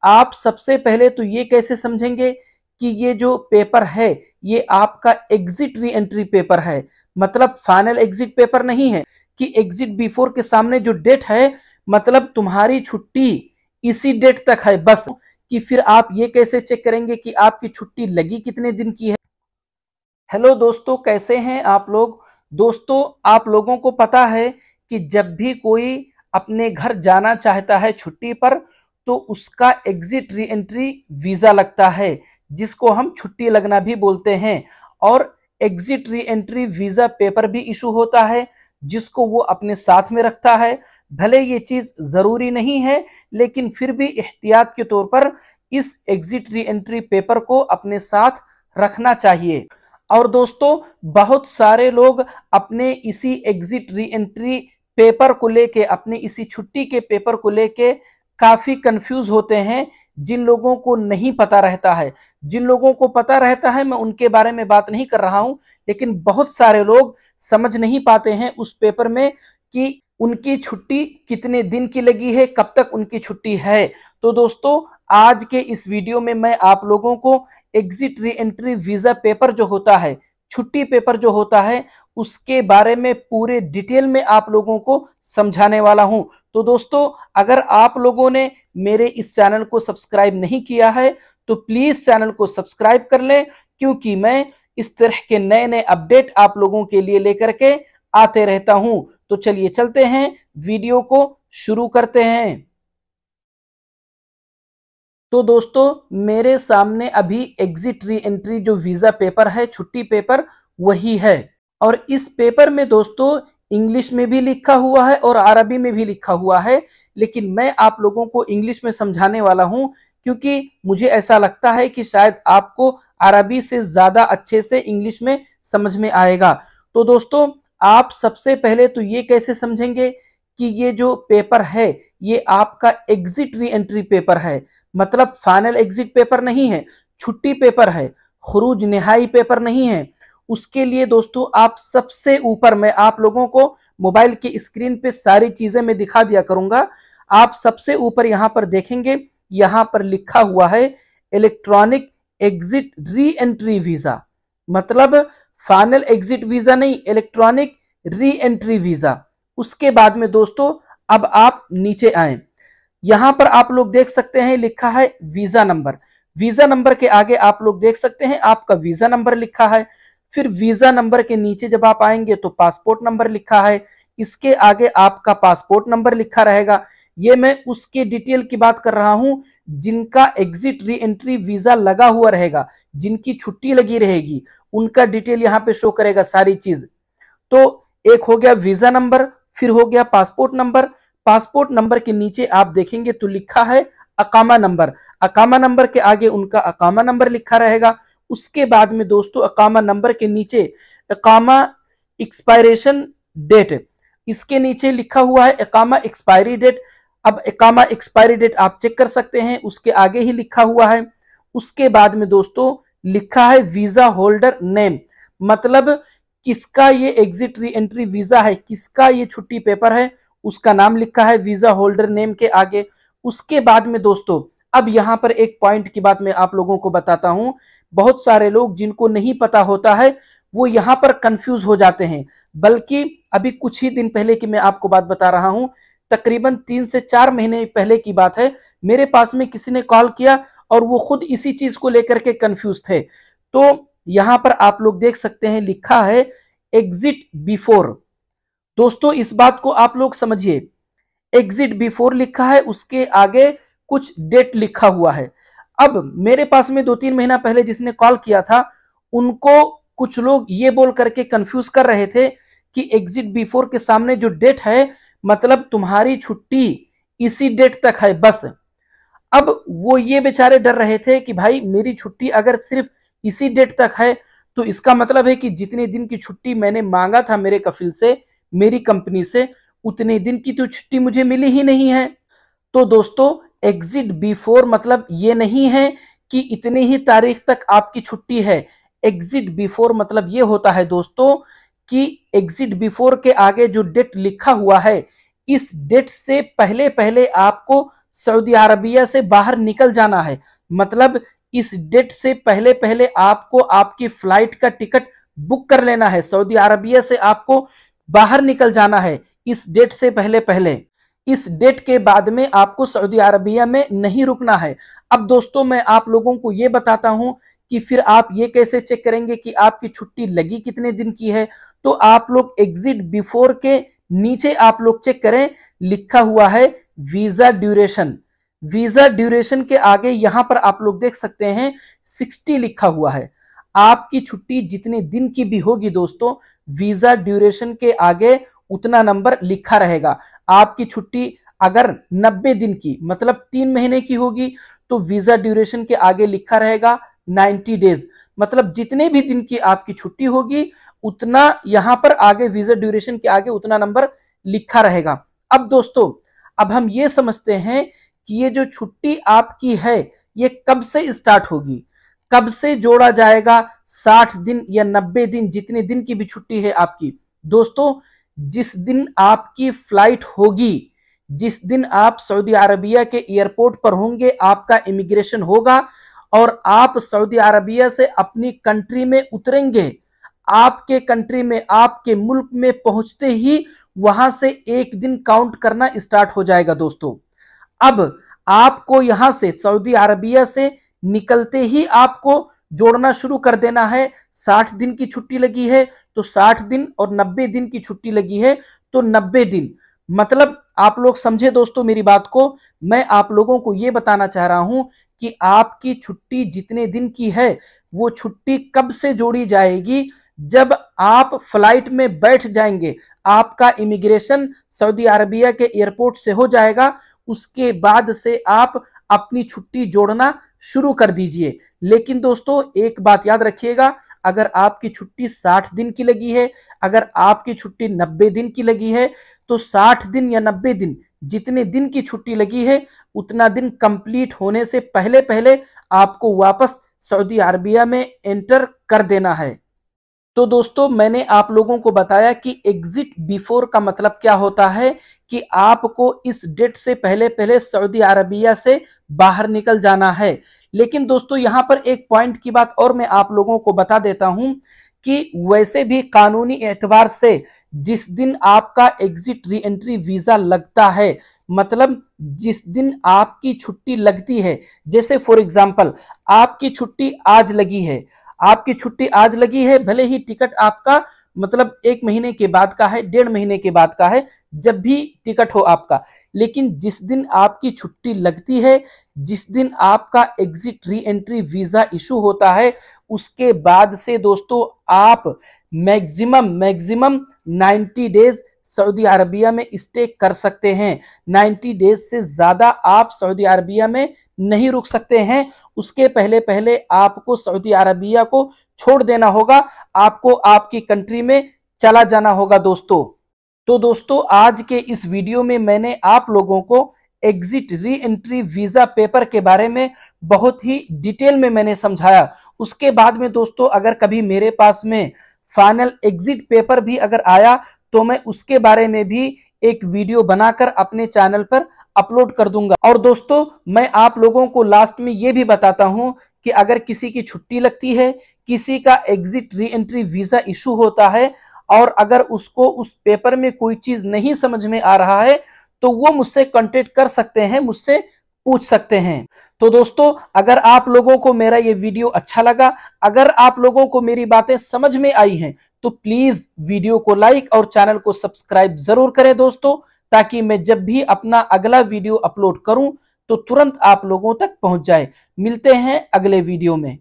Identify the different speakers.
Speaker 1: आप सबसे पहले तो ये कैसे समझेंगे कि ये जो पेपर है ये आपका एग्जिट री एंट्री पेपर है, मतलब फाइनल एग्जिट पेपर नहीं है कि एग्जिट बिफोर के सामने जो डेट है मतलब तुम्हारी छुट्टी इसी डेट तक है बस। कि फिर आप ये कैसे चेक करेंगे कि आपकी छुट्टी लगी कितने दिन की है। हेलो दोस्तों, कैसे हैं आप लोग। दोस्तों, आप लोगों को पता है कि जब भी कोई अपने घर जाना चाहता है छुट्टी पर तो उसका एग्जिट री एंट्री वीजा लगता है, जिसको हम छुट्टी लगना भी बोलते हैं। और exit re entry visa paper भी इशू होता है जिसको वो अपने साथ में रखता है। भले ये चीज जरूरी नहीं है लेकिन फिर भी एहतियात के तौर पर इस एग्जिट री एंट्री पेपर को अपने साथ रखना चाहिए। और दोस्तों, बहुत सारे लोग अपने इसी एग्जिट री एंट्री पेपर को लेके, अपने इसी छुट्टी के पेपर को लेके काफी कंफ्यूज होते हैं। जिन लोगों को नहीं पता रहता है, जिन लोगों को पता रहता है मैं उनके बारे में बात नहीं कर रहा हूं, लेकिन बहुत सारे लोग समझ नहीं पाते हैं उस पेपर में कि उनकी छुट्टी कितने दिन की लगी है, कब तक उनकी छुट्टी है। तो दोस्तों, आज के इस वीडियो में मैं आप लोगों को exit re entry visa paper जो होता है, छुट्टी पेपर जो होता है, उसके बारे में पूरे डिटेल में आप लोगों को समझाने वाला हूं। तो दोस्तों, अगर आप लोगों ने मेरे इस चैनल को सब्सक्राइब नहीं किया है तो प्लीज चैनल को सब्सक्राइब कर लें, क्योंकि मैं इस तरह के नए नए अपडेट आप लोगों के लिए लेकर के आते रहता हूं। तो चलिए चलते हैं, वीडियो को शुरू करते हैं। तो दोस्तों, मेरे सामने अभी एग्जिट री एंट्री जो वीजा पेपर है, छुट्टी पेपर, वही है। और इस पेपर में दोस्तों इंग्लिश में भी लिखा हुआ है और अरबी में भी लिखा हुआ है, लेकिन मैं आप लोगों को इंग्लिश में समझाने वाला हूं क्योंकि मुझे ऐसा लगता है कि शायद आपको अरबी से ज्यादा अच्छे से इंग्लिश में समझ में आएगा। तो दोस्तों, आप सबसे पहले तो ये कैसे समझेंगे कि ये जो पेपर है ये आपका एग्जिट री एंट्री पेपर है, मतलब फाइनल एग्जिट पेपर नहीं है, छुट्टी पेपर है, खुरूज निहाई पेपर नहीं है। उसके लिए दोस्तों आप सबसे ऊपर, मैं आप लोगों को मोबाइल के स्क्रीन पे सारी चीजें मैं दिखा दिया करूंगा। आप सबसे ऊपर यहां पर देखेंगे, यहां पर लिखा हुआ है electronic exit re entry visa, मतलब फाइनल एग्जिट वीजा नहीं, इलेक्ट्रॉनिक री एंट्री वीजा। उसके बाद में दोस्तों अब आप नीचे आए, यहां पर आप लोग देख सकते हैं लिखा है वीजा नंबर। वीजा नंबर के आगे आप लोग देख सकते हैं आपका वीजा नंबर लिखा है। फिर वीजा नंबर के नीचे जब आप आएंगे तो पासपोर्ट नंबर लिखा है, इसके आगे आपका पासपोर्ट नंबर लिखा रहेगा। ये मैं उसके डिटेल की बात कर रहा हूं जिनका एग्जिट री एंट्री वीजा लगा हुआ रहेगा, जिनकी छुट्टी लगी रहेगी, उनका डिटेल यहां पे शो करेगा सारी चीज। तो एक हो गया वीजा नंबर, फिर हो गया पासपोर्ट नंबर। पासपोर्ट नंबर के नीचे आप देखेंगे तो लिखा है अकामा नंबर। अकामा नंबर के आगे उनका अकामा नंबर लिखा रहेगा। उसके बाद में दोस्तों अकामा नंबर के नीचे अकामा एक्सपायरेशन डेट, इसके नीचे लिखा हुआ है अकामा एक्सपायरी डेट। अब अकामा एक्सपायरी डेट आप चेक कर सकते हैं, उसके आगे ही लिखा हुआ है। उसके बाद में दोस्तों लिखा है वीजा होल्डर नेम, मतलब किसका ये एग्जिट री एंट्री वीजा है, किसका ये छुट्टी पेपर है, उसका नाम लिखा है वीजा होल्डर नेम के आगे। उसके बाद में दोस्तों अब यहां पर एक पॉइंट की बात मैं आप लोगों को बताता हूं। बहुत सारे लोग जिनको नहीं पता होता है वो यहां पर कंफ्यूज हो जाते हैं। बल्कि अभी कुछ ही दिन पहले की मैं आपको बात बता रहा हूं, तकरीबन 3 से 4 महीने पहले की बात है, मेरे पास में किसी ने कॉल किया और वो खुद इसी चीज को लेकर के कंफ्यूज थे। तो यहां पर आप लोग देख सकते हैं लिखा है एग्जिट बिफोर। दोस्तों इस बात को आप लोग समझिए, एग्जिट बिफोर लिखा है, उसके आगे कुछ डेट लिखा हुआ है। अब मेरे पास में 2-3 महीना पहले जिसने कॉल किया था उनको कुछ लोग ये बोल करके कंफ्यूज कर रहे थे कि एग्जिट बिफोर के सामने जो डेट है मतलब तुम्हारी छुट्टी इसी डेट तक है बस। अब वो ये बेचारे डर रहे थे कि भाई मेरी छुट्टी अगर सिर्फ इसी डेट तक है तो इसका मतलब है कि जितने दिन की छुट्टी मैंने मांगा था मेरे कफिल से, मेरी कंपनी से, उतने दिन की तो छुट्टी मुझे मिली ही नहीं है। तो दोस्तों एग्जिट बिफोर मतलब ये नहीं है कि इतनी ही तारीख तक आपकी छुट्टी है। एग्जिट बिफोर मतलब ये होता है दोस्तों कि एग्जिट बिफोर के आगे जो डेट लिखा हुआ है, इस डेट से पहले पहले आपको सऊदी अरबिया से बाहर निकल जाना है, मतलब इस डेट से पहले पहले आपको आपकी फ्लाइट का टिकट बुक कर लेना है। सऊदी अरबिया से आपको बाहर निकल जाना है इस डेट से पहले पहले। इस डेट के बाद में आपको सऊदी अरबिया में नहीं रुकना है। अब दोस्तों मैं आप लोगों को यह बताता हूं कि फिर आप ये कैसे चेक करेंगे कि आपकी छुट्टी लगी कितने दिन की है। तो आप लोग एग्जिट बिफोर के नीचे आप लोग चेक करें, लिखा हुआ है वीजा ड्यूरेशन। वीजा ड्यूरेशन के आगे यहां पर आप लोग देख सकते हैं 60 लिखा हुआ है। आपकी छुट्टी जितने दिन की भी होगी दोस्तों, वीजा ड्यूरेशन के आगे उतना नंबर लिखा रहेगा। आपकी छुट्टी अगर 90 दिन की मतलब 3 महीने की होगी तो वीजा ड्यूरेशन के आगे लिखा रहेगा 90 डेज, मतलब जितने भी दिन की आपकी छुट्टी होगी उतना यहां पर आगे वीजा ड्यूरेशन के आगे उतना नंबर लिखा रहेगा। अब दोस्तों अब हम ये समझते हैं कि ये जो छुट्टी आपकी है ये कब से स्टार्ट होगी, कब से जोड़ा जाएगा 60 दिन या 90 दिन, जितने दिन की भी छुट्टी है आपकी। दोस्तों जिस दिन आपकी फ्लाइट होगी, जिस दिन आप सऊदी अरबिया के एयरपोर्ट पर होंगे, आपका इमिग्रेशन होगा और आप सऊदी अरबिया से अपनी कंट्री में उतरेंगे, आपके कंट्री में आपके मुल्क में पहुंचते ही वहां से एक दिन काउंट करना स्टार्ट हो जाएगा दोस्तों। अब आपको यहां से सऊदी अरबिया से निकलते ही आपको जोड़ना शुरू कर देना है। 60 दिन की छुट्टी लगी है तो 60 दिन और 90 दिन की छुट्टी लगी है तो 90 दिन, मतलब आप लोग समझे दोस्तों मेरी बात को। मैं आप लोगों को यह बताना चाह रहा हूं कि आपकी छुट्टी जितने दिन की है वो छुट्टी कब से जोड़ी जाएगी, जब आप फ्लाइट में बैठ जाएंगे, आपका इमिग्रेशन सऊदी अरबिया के एयरपोर्ट से हो जाएगा, उसके बाद से आप अपनी छुट्टी जोड़ना शुरू कर दीजिए। लेकिन दोस्तों एक बात याद रखिएगा, अगर आपकी छुट्टी 60 दिन की लगी है, अगर आपकी छुट्टी 90 दिन की लगी है तो 60 दिन या 90 दिन जितने दिन की छुट्टी लगी है उतना दिन कंप्लीट होने से पहले पहले आपको वापस सऊदी अरबिया में एंटर कर देना है। तो दोस्तों मैंने आप लोगों को बताया कि एग्जिट बिफोर का मतलब क्या होता है, कि आपको इस डेट से पहले पहले सऊदी अरबिया से बाहर निकल जाना है। लेकिन दोस्तों यहां पर एक पॉइंट की बात और मैं आप लोगों को बता देता हूं कि वैसे भी कानूनी एतबार से जिस दिन आपका एग्जिट री एंट्री वीजा लगता है, मतलब जिस दिन आपकी छुट्टी लगती है, जैसे फॉर एग्जांपल आपकी छुट्टी आज लगी है, आपकी छुट्टी आज लगी है, भले ही टिकट आपका मतलब 1 महीने के बाद का है, 1.5 महीने के बाद का है, जब भी टिकट हो आपका, लेकिन जिस दिन आपकी छुट्टी लगती है, जिस दिन आपका exit re entry visa issue होता है, उसके बाद से दोस्तों आप मैक्सिमम 90 डेज सऊदी अरबिया में स्टे कर सकते हैं। 90 डेज से ज्यादा आप सऊदी अरबिया में नहीं रुक सकते हैं। उसके पहले पहले आपको सऊदी अरबिया को छोड़ देना होगा, आपको आपकी कंट्री में चला जाना होगा दोस्तों। तो दोस्तों आज के इस वीडियो में मैंने आप लोगों को exit re entry visa paper के बारे में बहुत ही डिटेल में मैंने समझाया। उसके बाद में दोस्तों अगर कभी मेरे पास में फाइनल एग्जिट पेपर भी अगर आया तो मैं उसके बारे में भी एक वीडियो बनाकर अपने चैनल पर अपलोड कर दूंगा। और दोस्तों मैं आप लोगों को लास्ट में यह भी बताता हूं कि अगर किसी की छुट्टी लगती है, किसी का exit re entry visa issue होता है और अगर उसको उस पेपर में कोई चीज नहीं समझ में आ रहा है तो वो मुझसे कांटेक्ट कर सकते हैं, मुझसे पूछ सकते हैं। तो दोस्तों अगर आप लोगों को मेरा ये वीडियो अच्छा लगा, अगर आप लोगों को मेरी बातें समझ में आई हैं तो प्लीज वीडियो को लाइक और चैनल को सब्सक्राइब जरूर करें दोस्तों, ताकि मैं जब भी अपना अगला वीडियो अपलोड करूं तो तुरंत आप लोगों तक पहुंच जाए। मिलते हैं अगले वीडियो में।